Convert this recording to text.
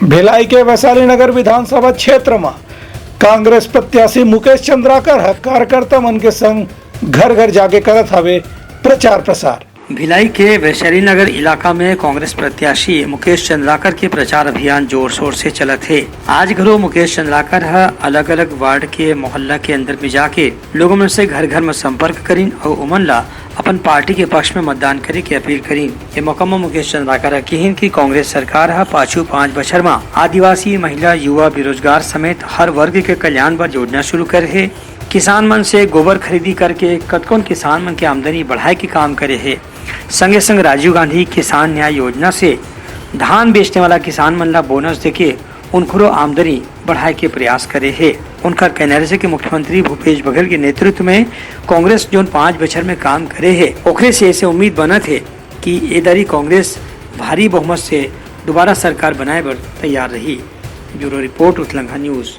भिलाई के वैशाली नगर विधानसभा क्षेत्र में कांग्रेस प्रत्याशी मुकेश चंद्राकर कार्यकर्ता मन के संग घर घर जाके करत हवे प्रचार प्रसार। भिलाई के वैशाली नगर इलाका में कांग्रेस प्रत्याशी मुकेश चंद्राकर के प्रचार अभियान जोर शोर से चलत है। आज घरों मुकेश चंद्राकर अलग अलग वार्ड के मोहल्ला के अंदर भी जाके लोगों में से घर घर में संपर्क करीन और उमन ला अपन पार्टी के पक्ष में मतदान करे की अपील करीन। ये मौका में मुकेश चंद्राकर कहिन की कांग्रेस सरकार पाछू 5 बछर में आदिवासी, महिला, युवा, बेरोजगार समेत हर वर्ग के कल्याण पर योजना शुरू करे है। किसान मन से गोबर खरीदी करके कतकोन किसान मन के आमदनी बढ़ाए के काम करे है। संगे संग राजीव गांधी किसान न्याय योजना से धान बेचने वाला किसान मन ला बोनस देके उनको आमदनी बढ़ाए के प्रयास करे है। उनका कहना है कि मुख्यमंत्री भूपेश बघेल के नेतृत्व में कांग्रेस जो 5 बछर में काम करे है ओखरे से ऐसे उम्मीद बनत है कि ये दरी कांग्रेस भारी बहुमत से दोबारा सरकार बनाए बर तैयार रही। ब्यूरो रिपोर्ट उत्तलंघा न्यूज।